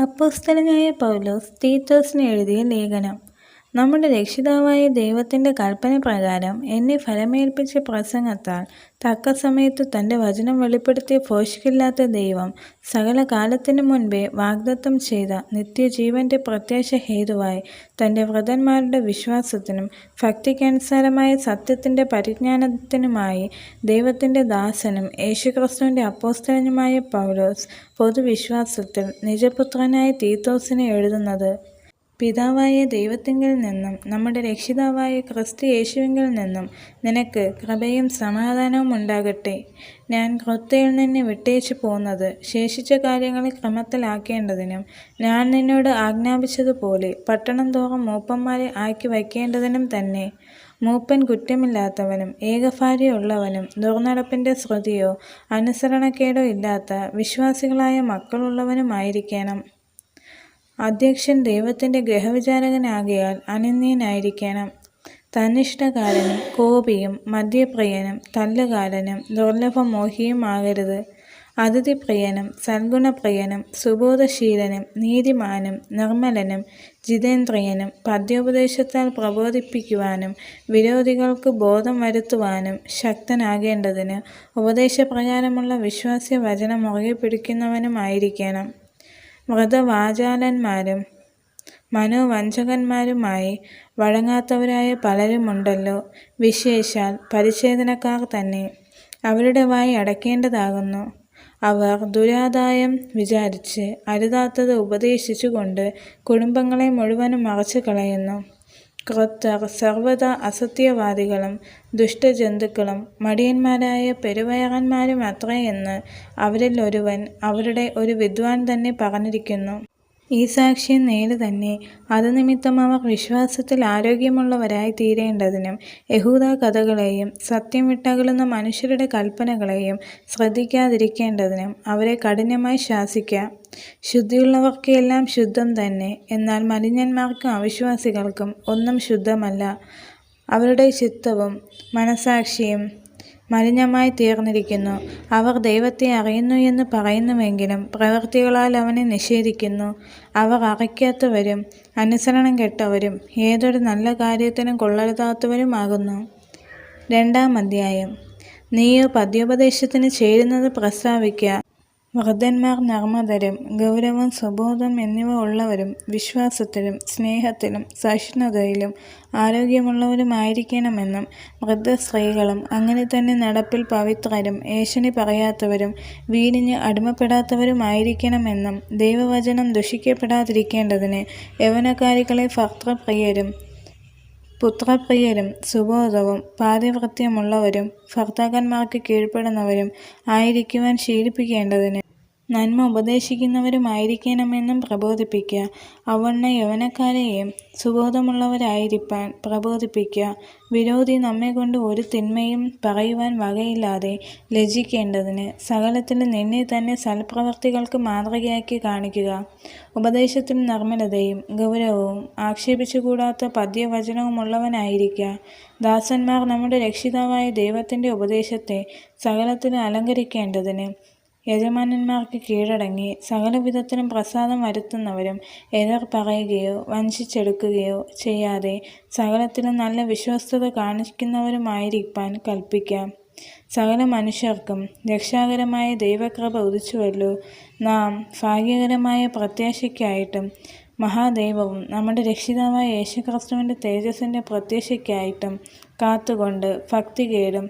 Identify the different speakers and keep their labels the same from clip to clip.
Speaker 1: അപ്പോസ്തലനായ പൗലോസ് തീത്തോസിന് എഴുതിയ ലേഖനം. നമ്മുടെ രക്ഷിതാവായ ദൈവത്തിൻ്റെ കൽപ്പന പ്രകാരം എന്നെ ഫലമേൽപ്പിച്ച പ്രസംഗത്താൽ തക്ക സമയത്ത് തൻ്റെ വചനം വെളിപ്പെടുത്തിയ ഭോഷ്കില്ലാത്ത ദൈവം സകല കാലത്തിനു മുൻപേ വാഗ്ദത്തം ചെയ്ത നിത്യജീവൻ്റെ പ്രത്യാശ ഹേതുവായി തൻ്റെ വൃതന്മാരുടെ വിശ്വാസത്തിനും ഭക്തിക്കനുസാരമായ സത്യത്തിൻ്റെ പരിജ്ഞാനത്തിനുമായി ദൈവത്തിൻ്റെ ദാസനും യേശുക്രിസ്തുവിൻ്റെ അപ്പോസ്തലനുമായ പൗലോസ് പൊതുവിശ്വാസത്തിൽ നിജപുത്രനായ തീത്തോസിന് എഴുതുന്നത്. പിതാവായ ദൈവത്തിങ്കൽ നിന്നും നമ്മുടെ രക്ഷിതാവായ ക്രിസ്തു യേശുവിങ്കൽ നിന്നും നിനക്ക് കൃപയും സമാധാനവും ഉണ്ടാകട്ടെ. ഞാൻ ക്രൊത്തയിൽ നിന്നെ വിട്ടേച്ചു പോന്നത് ശേഷിച്ച കാര്യങ്ങളെ ക്രമത്തിലാക്കേണ്ടതിനും ഞാൻ നിന്നോട് ആജ്ഞാപിച്ചതുപോലെ പട്ടണം തോറും മൂപ്പന്മാരെ ആക്കി വയ്ക്കേണ്ടതിനും തന്നെ. മൂപ്പൻ കുറ്റമില്ലാത്തവനും ഏകഭാര്യയുള്ളവനും ദുർനടപ്പിൻ്റെ ശ്രുതിയോ അനുസരണക്കേടോ ഇല്ലാത്ത വിശ്വാസികളായ മക്കളുള്ളവനുമായിരിക്കണം. അധ്യക്ഷൻ ദൈവത്തിൻ്റെ ഗ്രഹവിചാരകനാകയാൽ അനന്യനായിരിക്കണം. തന്നിഷ്ടകാരനും കോപിയും മദ്യപ്രിയനും തല്ലുകാരനും ദുർലഭമോഹിയും ആകരുത്. അതിഥിപ്രിയനും സൽഗുണപ്രിയനും സുബോധശീലനും നീതിമാനും നിർമ്മലനും ജിതേന്ദ്രിയനും പദ്യോപദേശത്താൽ പ്രബോധിപ്പിക്കുവാനും വിരോധികൾക്ക് ബോധം വരുത്തുവാനും ശക്തനാകേണ്ടതിന് ഉപദേശപ്രകാരമുള്ള വിശ്വാസ്യ വചനം മുറുകെ പിടിക്കുന്നവനുമായിരിക്കണം. വ്രതവാചാലന്മാരും മനോവഞ്ചകന്മാരുമായി വഴങ്ങാത്തവരായ പലരുമുണ്ടല്ലോ. വിശേഷാൽ പരിച്ഛേദനക്കാർ തന്നെ. അവരുടെ വായി അടയ്ക്കേണ്ടതാകുന്നു. അവർ ദുരാദായം വിചാരിച്ച് അരുതാത്തത് ഉപദേശിച്ചുകൊണ്ട് കുടുംബങ്ങളെ മുഴുവനും മറച്ചു കളയുന്നു. ക്രൊത്തർ സർവ്വതാ അസത്യവാദികളും ദുഷ്ടജന്തുക്കളും മടിയന്മാരായ പെരുവയറന്മാരും അത്രേ എന്ന് അവരിൽ ഒരുവൻ, അവരുടെ ഒരു വിദ്വാൻ തന്നെ പറഞ്ഞിരിക്കുന്നു. ഈ സാക്ഷ്യം നേര് തന്നെ. അത് നിമിത്തം അവർ വിശ്വാസത്തിൽ ആരോഗ്യമുള്ളവരായി തീരേണ്ടതിനും യഹൂദ കഥകളെയും സത്യം വിട്ടകലുന്ന മനുഷ്യരുടെ കൽപ്പനകളെയും ശ്രദ്ധിക്കാതിരിക്കേണ്ടതിനും അവരെ കഠിനമായി ശാസിക്കാം. ശുദ്ധിയുള്ളവർക്ക് എല്ലാം ശുദ്ധം തന്നെ, എന്നാൽ മലിനന്മാർക്കും അവിശ്വാസികൾക്കും ഒന്നും ശുദ്ധമല്ല. അവരുടെ ചിത്തവും മനസാക്ഷിയും മലിനമായി തീർന്നിരിക്കുന്നു. അവർ ദൈവത്തെ അറിയുന്നു എന്ന് പറയുന്നുവെങ്കിലും പ്രവൃത്തികളാൽ അവനെ നിഷേധിക്കുന്നു. അവർ അറിയിക്കാത്തവരും അനുസരണം കെട്ടവരും ഏതൊരു നല്ല കാര്യത്തിനും കൊള്ളരുതാത്തവരുമാകുന്നു. 2-ാം അധ്യായം. നീയോ പദ്യോപദേശത്തിന് ചേരുന്നത് പ്രസ്താവിക്കുക. വൃദ്ധന്മാർ നർമ്മദരും ഗൗരവം സുബോധം എന്നിവ ഉള്ളവരും വിശ്വാസത്തിലും സ്നേഹത്തിലും സഹിഷ്ണുതയിലും ആരോഗ്യമുള്ളവരുമായിരിക്കണമെന്നും വൃദ്ധസ്ത്രീകളും അങ്ങനെ തന്നെ നടപ്പിൽ പവിത്രരും ഏഷണി പറയാത്തവരും വീടിന് അടിമപ്പെടാത്തവരുമായിരിക്കണമെന്നും ദൈവവചനം ദുഷിക്കപ്പെടാതിരിക്കേണ്ടതിന് യൗവനക്കാരികളെ ഭർത്തൃപ്രിയരും പുത്രപ്രിയരും സുബോധവും പാതിവൃത്യമുള്ളവരും ഭർത്താക്കന്മാർക്ക് കീഴ്പ്പെടുന്നവരും ആയിരിക്കുവാൻ ശീലിപ്പിക്കേണ്ടതിന് നന്മ ഉപദേശിക്കുന്നവരുമായിരിക്കണമെന്നും പ്രബോധിപ്പിക്കുക. അവണ്ണ യൗവനക്കാരെയും സുബോധമുള്ളവരായിരിക്കാൻ പ്രബോധിപ്പിക്കുക. വിരോധി നമ്മെക്കൊണ്ട് ഒരു തിന്മയും പറയുവാൻ വകയില്ലാതെ ലജ്ജിക്കേണ്ടതിന് സകലത്തിലും നിന്നെ തന്നെ സൽപ്രവൃത്തികൾക്ക് മാതൃകയാക്കി കാണിക്കുക. ഉപദേശത്തിൽ നിർമ്മലതയും ഗൗരവവും ആക്ഷേപിച്ചുകൂടാത്ത പദ്യവചനവുമുള്ളവനായിരിക്കുക. ദാസന്മാർ നമ്മുടെ രക്ഷിതാവായ ദൈവത്തിൻ്റെ ഉപദേശത്തെ സകലത്തിലും അലങ്കരിക്കേണ്ടതിന് യജമാനന്മാർക്ക് കീഴടങ്ങി സകലവിധത്തിലും പ്രസാദം വരുത്തുന്നവരും എതിർ പറയുകയോ വഞ്ചിച്ചെടുക്കുകയോ ചെയ്യാതെ സകലത്തിലും നല്ല വിശ്വസ്തത കാണിക്കുന്നവരുമായിരിക്കാൻ കൽപ്പിക്കാം. സകല മനുഷ്യർക്കും രക്ഷാകരമായ ദൈവകൃപ ഉദിച്ചുവല്ലോ. നാം ഭാഗ്യകരമായ പ്രത്യാശയ്ക്കായിട്ടും മഹാദൈവവും നമ്മുടെ രക്ഷിതാവായ യേശുക്രിസ്തുവിൻ്റെ തേജസ്സിൻ്റെ പ്രത്യാശയ്ക്കായിട്ടും കാത്തുകൊണ്ട് ഭക്തികേടും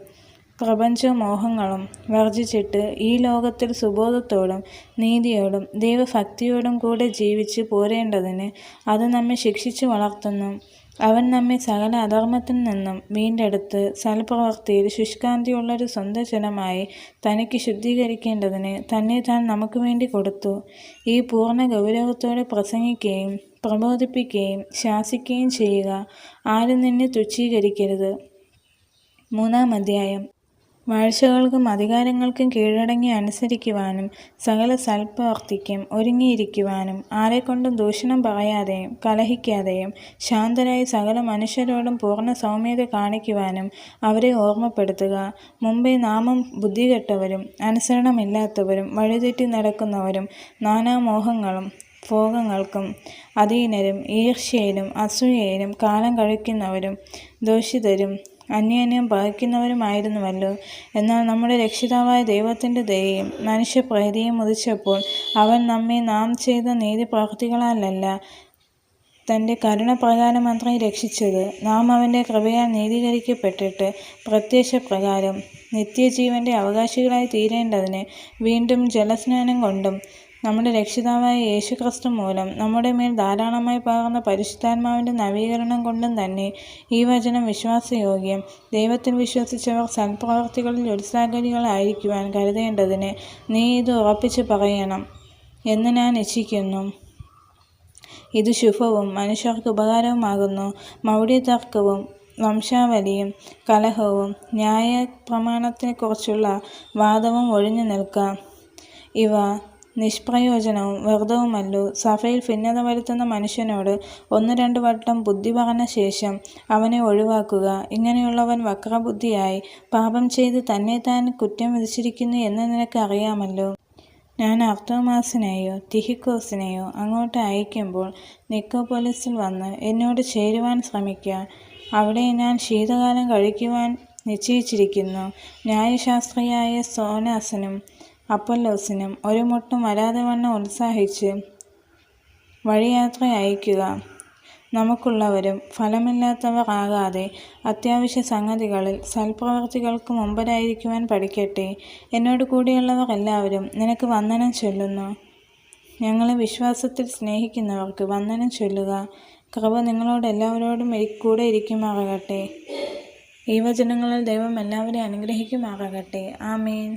Speaker 1: പ്രപഞ്ചമോഹങ്ങളും വർജിച്ചിട്ട് ഈ ലോകത്തിൽ സുബോധത്തോടും നീതിയോടും ദൈവഭക്തിയോടും കൂടെ ജീവിച്ച് പോരേണ്ടതിന് അത് നമ്മെ ശിക്ഷിച്ചു വളർത്തുന്നു. അവൻ നമ്മെ സകല അധർമ്മത്തിൽ നിന്നും വീണ്ടെടുത്ത് സൽപ്രവൃത്തിയിൽ ശുഷ്കാന്തിയുള്ളൊരു സ്വന്തം ജനമായി തനിക്ക് ശുദ്ധീകരിക്കേണ്ടതിന് തന്നെ താൻ നമുക്ക് വേണ്ടി കൊടുത്തു. ഈ പൂർണ്ണ ഗൗരവത്തോടെ പ്രസംഗിക്കുകയും പ്രബോധിപ്പിക്കുകയും ശാസിക്കുകയും ചെയ്യുക. ആരും നിന്നെ തുച്ഛീകരിക്കരുത്. 3-ാം അധ്യായം. വാഴ്ചകൾക്കും അധികാരങ്ങൾക്കും കീഴടങ്ങി അനുസരിക്കുവാനും സകല സൽപ്രവൃത്തിക്കും ഒരുങ്ങിയിരിക്കുവാനും ആരെക്കൊണ്ടും ദൂഷണം പറയാതെയും കലഹിക്കാതെയും ശാന്തരായി സകല മനുഷ്യരോടും പൂർണ്ണ സൗമ്യത കാണിക്കുവാനും അവരെ ഓർമ്മപ്പെടുത്തുക. മുമ്പേ നാമും ബുദ്ധികെട്ടവരും അനുസരണമില്ലാത്തവരും വഴിതെറ്റി നടക്കുന്നവരും നാനാമോഹങ്ങളും ഭോഗങ്ങൾക്കും അധീനരും ഈർഷ്യയിലും അസൂയയിലും കാലം കഴിക്കുന്നവരും ദോഷിതരും അന്യോന്യം പകയ്ക്കുന്നവരുമായിരുന്നുവല്ലോ. എന്നാൽ നമ്മുടെ രക്ഷിതാവായ ദൈവത്തിൻ്റെ ദയയും മനുഷ്യപ്രീതിയും ഉദിച്ചപ്പോൾ അവൻ നമ്മെ നാം ചെയ്ത നീതിപ്രവൃത്തികളാലല്ല, തൻ്റെ കരുണപ്രകാരമത്രേ രക്ഷിച്ചത്. നാം അവൻ്റെ കൃപയാൽ നീതീകരിക്കപ്പെട്ടിട്ട് പ്രത്യാശപ്രകാരം നിത്യജീവൻ്റെ അവകാശികളായി തീരേണ്ടതിന് വീണ്ടും ജലസ്നാനം കൊണ്ടും നമ്മുടെ രക്ഷിതാവായ യേശുക്രിസ്തു മൂലം നമ്മുടെ മേൽ ധാരാളമായി പകർന്ന പരിശുദ്ധാത്മാവിൻ്റെ നവീകരണം കൊണ്ടും തന്നെ ഈ വചനം വിശ്വാസയോഗ്യം. ദൈവത്തിൽ വിശ്വസിച്ചവർ സൽപ്രവൃത്തികളിൽ ഉത്സാഹികളായിരിക്കുവാൻ കരുതേണ്ടതിന് നീ ഇത് ഉറപ്പിച്ചു പറയണം എന്ന് ഞാൻ ഇച്ഛിക്കുന്നു. ഇത് ശുഭവും മനുഷ്യർക്ക് ഉപകാരവുമാകുന്നു. മൗഢ്യതർക്കവും വംശാവലിയും കലഹവും ന്യായപ്രമാണത്തെക്കുറിച്ചുള്ള വാദവും ഒഴിഞ്ഞു നിൽക്കാം. ഇവ നിഷ്പ്രയോജനവും വ്യർത്ഥവുമല്ലോ. സഭയിൽ ഭിന്നത വരുത്തുന്ന മനുഷ്യനോട് 1-2 വട്ടം ബുദ്ധി പറഞ്ഞ ശേഷം അവനെ ഒഴിവാക്കുക. ഇങ്ങനെയുള്ളവൻ വക്രബുദ്ധിയായി പാപം ചെയ്ത് തന്നെത്താൻ കുറ്റം വിധിച്ചിരിക്കുന്നു എന്ന് നിനക്ക് അറിയാമല്ലോ. ഞാൻ അർത്തോമാസിനെയോ തിഹിക്കോസിനെയോ അങ്ങോട്ട് അയക്കുമ്പോൾ നിക്കോപ്പൊലിസിൽ വന്ന് എന്നോട് ചേരുവാൻ ശ്രമിക്കുക. അവിടെ ഞാൻ ശീതകാലം കഴിക്കുവാൻ നിശ്ചയിച്ചിരിക്കുന്നു. ന്യായശാസ്ത്രിയായ സോനാസിനും അപ്പൊല്ലോസിനും ഒരു മുട്ടും വരാതെ വണ്ണം ഉത്സാഹിച്ച് വഴിയാത്ര അയക്കുക. നമുക്കുള്ളവരും ഫലമില്ലാത്തവർ ആകാതെ അത്യാവശ്യ സംഗതികളിൽ സൽപ്രവൃത്തികൾക്ക് മുമ്പരായിരിക്കുവാൻ പഠിക്കട്ടെ. എന്നോട് കൂടിയുള്ളവർ എല്ലാവരും നിനക്ക് വന്ദനം ചൊല്ലുന്നു. ഞങ്ങളെ വിശ്വാസത്തിൽ സ്നേഹിക്കുന്നവർക്ക് വന്ദനം ചൊല്ലുക. കൃപ നിങ്ങളോട് എല്ലാവരോടും കൂടെ ഇരിക്കുമാറാകട്ടെ. ഈ വചനങ്ങളിൽ ദൈവം എല്ലാവരെയും അനുഗ്രഹിക്കുമാറാകട്ടെ. ആമേൻ.